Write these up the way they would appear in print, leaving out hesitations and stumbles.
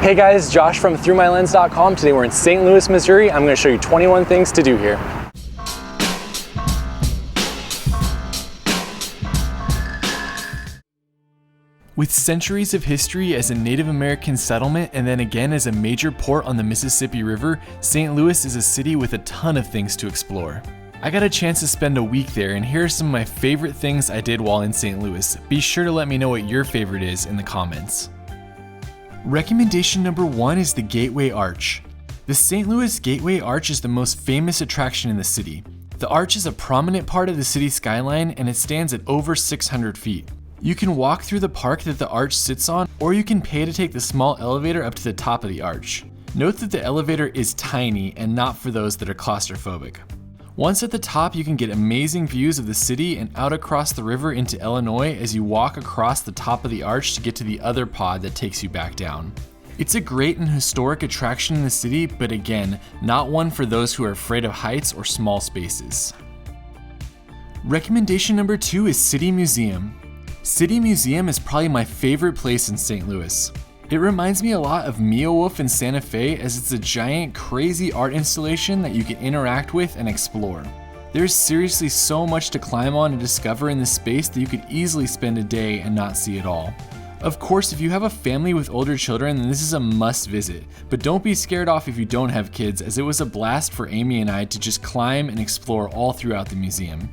Hey guys, Josh from ThroughMyLens.com. Today we're in St. Louis, Missouri. I'm going to show you 21 things to do here. With centuries of history as a Native American settlement and then again as a major port on the Mississippi River, St. Louis is a city with a ton of things to explore. I got a chance to spend a week there, and here are some of my favorite things I did while in St. Louis. Be sure to let me know what your favorite is in the comments. Recommendation number 1 is the Gateway Arch. The St. Louis Gateway Arch is the most famous attraction in the city. The arch is a prominent part of the city skyline and it stands at over 600 feet. You can walk through the park that the arch sits on, or you can pay to take the small elevator up to the top of the arch. Note that the elevator is tiny and not for those that are claustrophobic. Once at the top, you can get amazing views of the city and out across the river into Illinois as you walk across the top of the arch to get to the other pod that takes you back down. It's a great and historic attraction in the city, but again, not one for those who are afraid of heights or small spaces. Recommendation number 2 is City Museum. City Museum is probably my favorite place in St. Louis. It reminds me a lot of Mia Wolf in Santa Fe, as it's a giant, crazy art installation that you can interact with and explore. There's seriously so much to climb on and discover in this space that you could easily spend a day and not see it all. Of course, if you have a family with older children, then this is a must visit, but don't be scared off if you don't have kids, as it was a blast for Amy and I to just climb and explore all throughout the museum.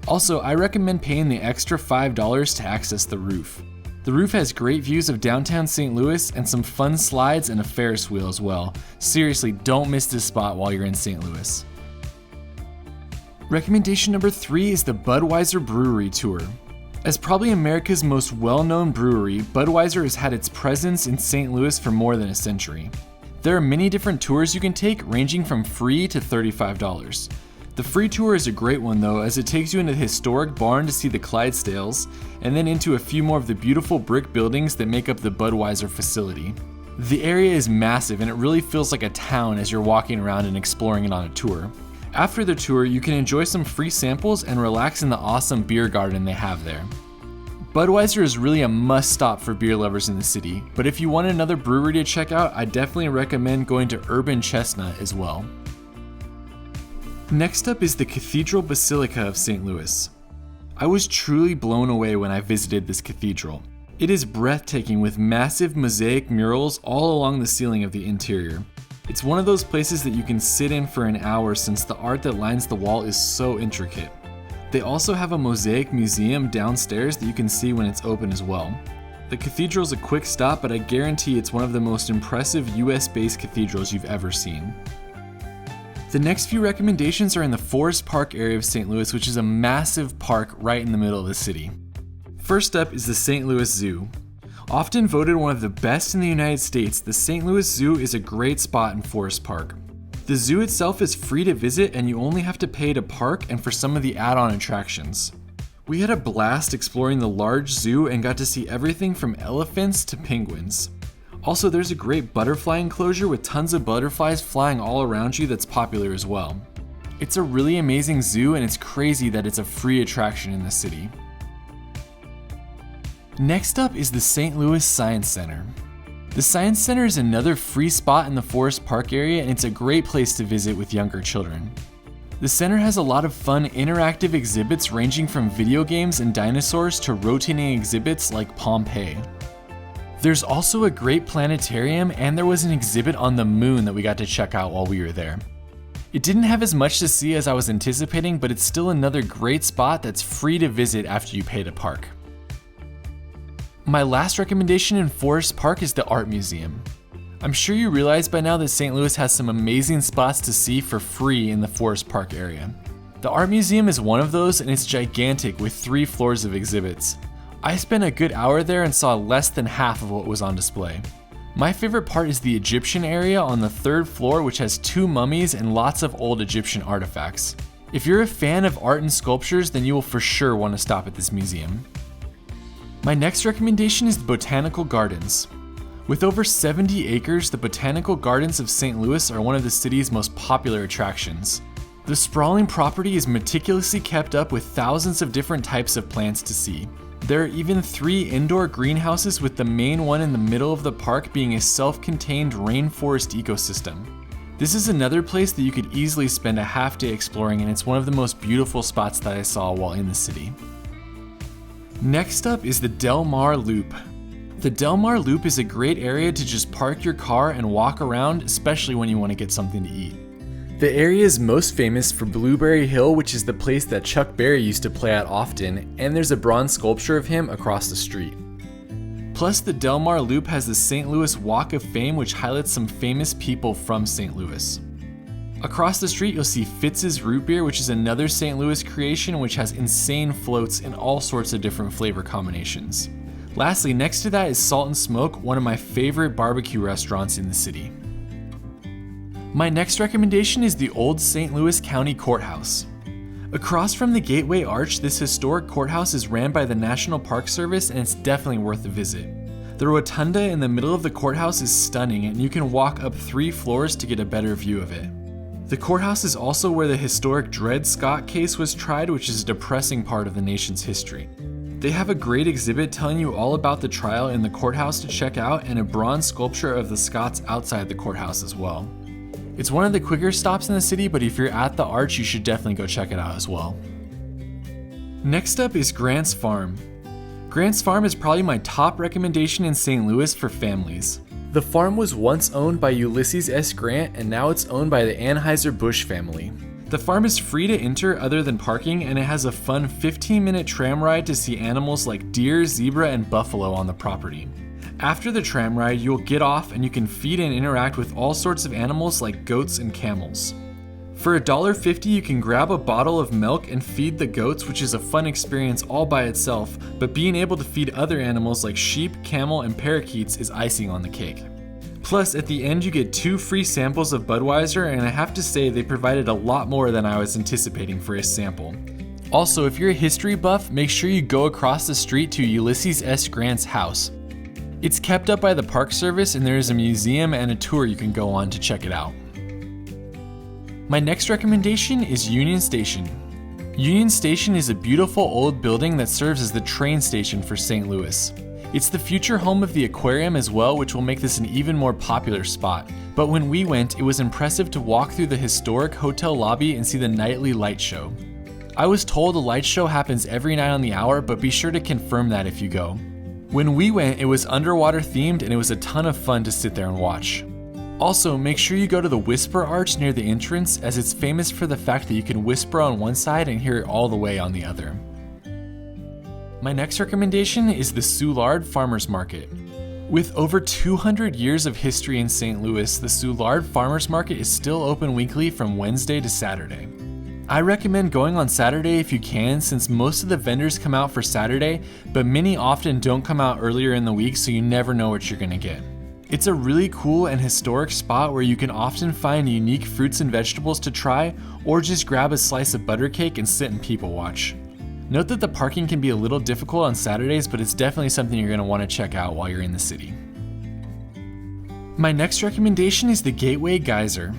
Also, I recommend paying the extra $5 to access the roof. The roof has great views of downtown St. Louis and some fun slides and a Ferris wheel as well. Seriously, don't miss this spot while you're in St. Louis. Recommendation number 3 is the Budweiser Brewery Tour. As probably America's most well-known brewery, Budweiser has had its presence in St. Louis for more than a century. There are many different tours you can take, ranging from free to $35. The free tour is a great one though, as it takes you into the historic barn to see the Clydesdales, and then into a few more of the beautiful brick buildings that make up the Budweiser facility. The area is massive and it really feels like a town as you're walking around and exploring it on a tour. After the tour, you can enjoy some free samples and relax in the awesome beer garden they have there. Budweiser is really a must-stop for beer lovers in the city, but if you want another brewery to check out, I definitely recommend going to Urban Chestnut as well. Next up is the Cathedral Basilica of St. Louis. I was truly blown away when I visited this cathedral. It is breathtaking with massive mosaic murals all along the ceiling of the interior. It's one of those places that you can sit in for an hour since the art that lines the wall is so intricate. They also have a mosaic museum downstairs that you can see when it's open as well. The cathedral is a quick stop, but I guarantee it's one of the most impressive US-based cathedrals you've ever seen. The next few recommendations are in the Forest Park area of St. Louis, which is a massive park right in the middle of the city. First up is the St. Louis Zoo. Often voted one of the best in the United States, the St. Louis Zoo is a great spot in Forest Park. The zoo itself is free to visit and you only have to pay to park and for some of the add-on attractions. We had a blast exploring the large zoo and got to see everything from elephants to penguins. Also, there's a great butterfly enclosure with tons of butterflies flying all around you that's popular as well. It's a really amazing zoo and it's crazy that it's a free attraction in the city. Next up is the St. Louis Science Center. The Science Center is another free spot in the Forest Park area and it's a great place to visit with younger children. The center has a lot of fun interactive exhibits ranging from video games and dinosaurs to rotating exhibits like Pompeii. There's also a great planetarium and there was an exhibit on the moon that we got to check out while we were there. It didn't have as much to see as I was anticipating, but it's still another great spot that's free to visit after you pay to park. My last recommendation in Forest Park is the Art Museum. I'm sure you realize by now that St. Louis has some amazing spots to see for free in the Forest Park area. The Art Museum is one of those and it's gigantic with 3 floors of exhibits. I spent a good hour there and saw less than half of what was on display. My favorite part is the Egyptian area on the 3rd floor, which has 2 mummies and lots of old Egyptian artifacts. If you're a fan of art and sculptures, then you will for sure want to stop at this museum. My next recommendation is the Botanical Gardens. With over 70 acres, the Botanical Gardens of St. Louis are one of the city's most popular attractions. The sprawling property is meticulously kept up with thousands of different types of plants to see. There are even 3 indoor greenhouses, with the main one in the middle of the park being a self-contained rainforest ecosystem. This is another place that you could easily spend a half day exploring, and it's one of the most beautiful spots that I saw while in the city. Next up is the Delmar Loop. The Delmar Loop is a great area to just park your car and walk around, especially when you want to get something to eat. The area is most famous for Blueberry Hill, which is the place that Chuck Berry used to play at often, and there's a bronze sculpture of him across the street. Plus, the Delmar Loop has the St. Louis Walk of Fame, which highlights some famous people from St. Louis. Across the street, you'll see Fitz's Root Beer, which is another St. Louis creation, which has insane floats in all sorts of different flavor combinations. Lastly, next to that is Salt and Smoke, one of my favorite barbecue restaurants in the city. My next recommendation is the old St. Louis County Courthouse. Across from the Gateway Arch, this historic courthouse is ran by the National Park Service, and it's definitely worth a visit. The rotunda in the middle of the courthouse is stunning, and you can walk up 3 floors to get a better view of it. The courthouse is also where the historic Dred Scott case was tried, which is a depressing part of the nation's history. They have a great exhibit telling you all about the trial in the courthouse to check out, and a bronze sculpture of the Scotts outside the courthouse as well. It's one of the quicker stops in the city, but if you're at the Arch, you should definitely go check it out as well. Next up is Grant's Farm. Grant's Farm is probably my top recommendation in St. Louis for families. The farm was once owned by Ulysses S. Grant, and now it's owned by the Anheuser-Busch family. The farm is free to enter other than parking, and it has a fun 15-minute tram ride to see animals like deer, zebra, and buffalo on the property. After the tram ride, you'll get off and you can feed and interact with all sorts of animals like goats and camels. For $1.50, you can grab a bottle of milk and feed the goats, which is a fun experience all by itself, but being able to feed other animals like sheep, camel, and parakeets is icing on the cake. Plus, at the end you get 2 free samples of Budweiser, and I have to say they provided a lot more than I was anticipating for a sample. Also, if you're a history buff, make sure you go across the street to Ulysses S. Grant's house. It's kept up by the Park Service, and there is a museum and a tour you can go on to check it out. My next recommendation is Union Station. Union Station is a beautiful old building that serves as the train station for St. Louis. It's the future home of the aquarium as well, which will make this an even more popular spot. But when we went, it was impressive to walk through the historic hotel lobby and see the nightly light show. I was told the light show happens every night on the hour, but be sure to confirm that if you go. When we went, it was underwater themed, and it was a ton of fun to sit there and watch. Also, make sure you go to the Whisper Arch near the entrance, as it's famous for the fact that you can whisper on one side and hear it all the way on the other. My next recommendation is the Soulard Farmers Market. With over 200 years of history in St. Louis, the Soulard Farmers Market is still open weekly from Wednesday to Saturday. I recommend going on Saturday if you can, since most of the vendors come out for Saturday, but many often don't come out earlier in the week, so you never know what you're gonna get. It's a really cool and historic spot where you can often find unique fruits and vegetables to try, or just grab a slice of butter cake and sit and people watch. Note that the parking can be a little difficult on Saturdays, but it's definitely something you're gonna wanna check out while you're in the city. My next recommendation is the Gateway Geyser.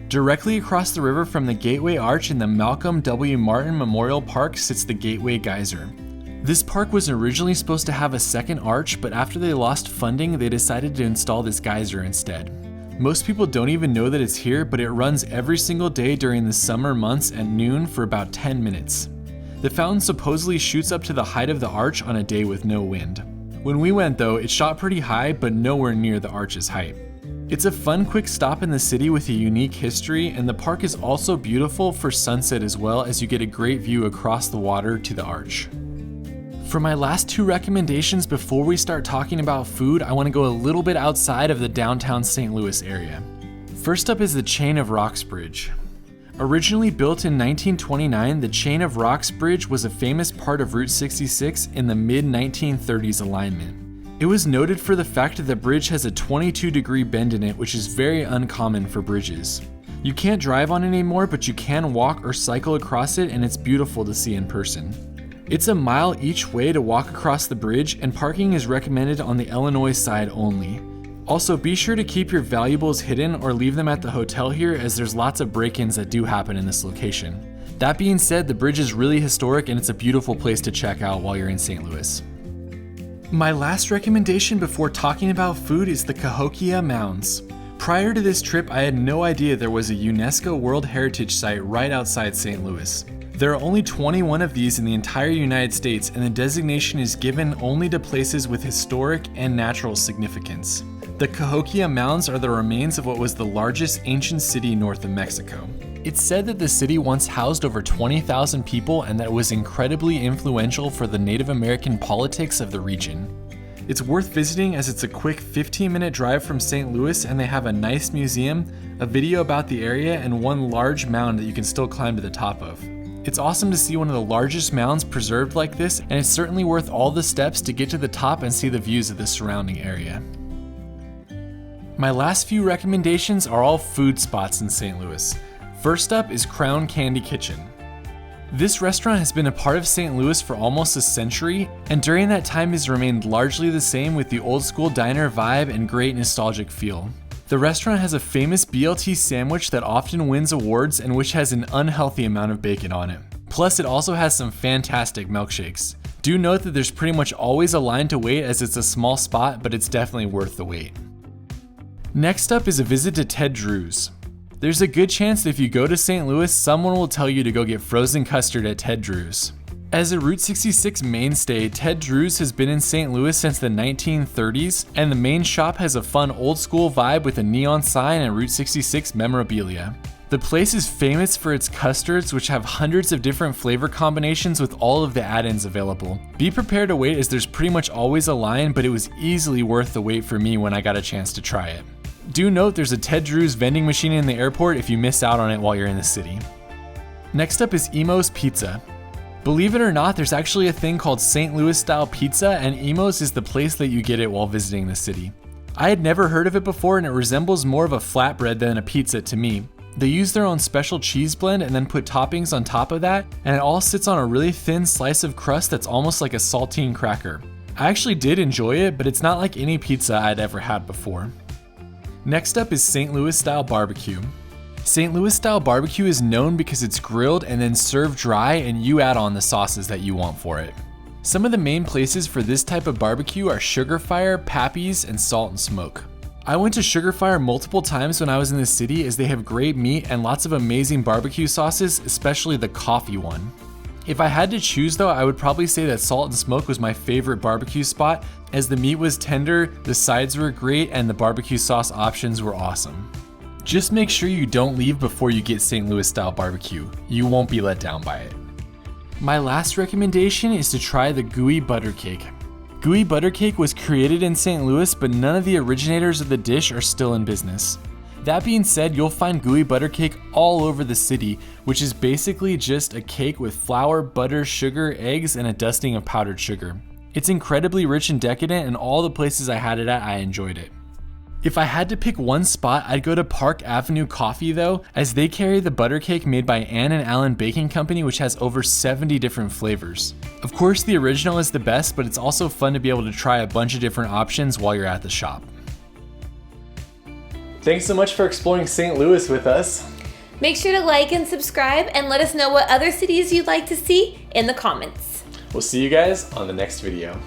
Directly across the river from the Gateway Arch in the Malcolm W. Martin Memorial Park sits the Gateway Geyser. This park was originally supposed to have a second arch, but after they lost funding, they decided to install this geyser instead. Most people don't even know that it's here, but it runs every single day during the summer months at noon for about 10 minutes. The fountain supposedly shoots up to the height of the arch on a day with no wind. When we went though, it shot pretty high, but nowhere near the arch's height. It's a fun quick stop in the city with a unique history, and the park is also beautiful for sunset as well, as you get a great view across the water to the arch. For my last 2 recommendations before we start talking about food, I want to go a little bit outside of the downtown St. Louis area. First up is the Chain of Rocks Bridge. Originally built in 1929, the Chain of Rocks Bridge was a famous part of Route 66 in the mid-1930s alignment. It was noted for the fact that the bridge has a 22-degree bend in it, which is very uncommon for bridges. You can't drive on it anymore, but you can walk or cycle across it, and it's beautiful to see in person. It's a mile each way to walk across the bridge, and parking is recommended on the Illinois side only. Also, be sure to keep your valuables hidden or leave them at the hotel here, as there's lots of break-ins that do happen in this location. That being said, the bridge is really historic and it's a beautiful place to check out while you're in St. Louis. My last recommendation before talking about food is the Cahokia Mounds. Prior to this trip, I had no idea there was a UNESCO World Heritage Site right outside St. Louis. There are only 21 of these in the entire United States, and the designation is given only to places with historic and natural significance. The Cahokia Mounds are the remains of what was the largest ancient city north of Mexico. It's said that the city once housed over 20,000 people and that it was incredibly influential for the Native American politics of the region. It's worth visiting as it's a quick 15-minute drive from St. Louis, and they have a nice museum, a video about the area, and one large mound that you can still climb to the top of. It's awesome to see one of the largest mounds preserved like this, and it's certainly worth all the steps to get to the top and see the views of the surrounding area. My last few recommendations are all food spots in St. Louis. First up is Crown Candy Kitchen. This restaurant has been a part of St. Louis for almost a century, and during that time has remained largely the same with the old school diner vibe and great nostalgic feel. The restaurant has a famous BLT sandwich that often wins awards and which has an unhealthy amount of bacon on it. Plus, it also has some fantastic milkshakes. Do note that there's pretty much always a line to wait as it's a small spot, but it's definitely worth the wait. Next up is a visit to Ted Drew's. There's a good chance that if you go to St. Louis, someone will tell you to go get frozen custard at Ted Drew's. As a Route 66 mainstay, Ted Drew's has been in St. Louis since the 1930s, and the main shop has a fun old school vibe with a neon sign and Route 66 memorabilia. The place is famous for its custards, which have hundreds of different flavor combinations with all of the add-ins available. Be prepared to wait as there's pretty much always a line, but it was easily worth the wait for me when I got a chance to try it. Do note there's a Ted Drew's vending machine in the airport if you miss out on it while you're in the city. Next up is Emos Pizza. Believe it or not, there's actually a thing called St. Louis-style pizza, and Emos is the place that you get it while visiting the city. I had never heard of it before, and it resembles more of a flatbread than a pizza to me. They use their own special cheese blend and then put toppings on top of that, and it all sits on a really thin slice of crust that's almost like a saltine cracker. I actually did enjoy it, but it's not like any pizza I'd ever had before. Next up is St. Louis-style BBQ. St. Louis-style BBQ is known because it's grilled and then served dry, and you add on the sauces that you want for it. Some of the main places for this type of barbecue are Sugar Fire, Pappy's, and Salt and Smoke. I went to Sugar Fire multiple times when I was in the city as they have great meat and lots of amazing barbecue sauces, especially the coffee one. If I had to choose though, I would probably say that Salt and Smoke was my favorite barbecue spot as the meat was tender, the sides were great, and the barbecue sauce options were awesome. Just make sure you don't leave before you get St. Louis style barbecue. You won't be let down by it. My last recommendation is to try the Gooey butter cake. Gooey butter cake was created in St. Louis, but none of the originators of the dish are still in business. That being said, you'll find Gooey butter cake all over the city, which is basically just a cake with flour, butter, sugar, eggs, and a dusting of powdered sugar. It's incredibly rich and decadent, and all the places I had it at, I enjoyed it. If I had to pick one spot, I'd go to Park Avenue Coffee though, as they carry the butter cake made by Ann and Allen Baking Company, which has over 70 different flavors. Of course, the original is the best, but it's also fun to be able to try a bunch of different options while you're at the shop. Thanks so much for exploring St. Louis with us. Make sure to like and subscribe, and let us know what other cities you'd like to see in the comments. We'll see you guys on the next video.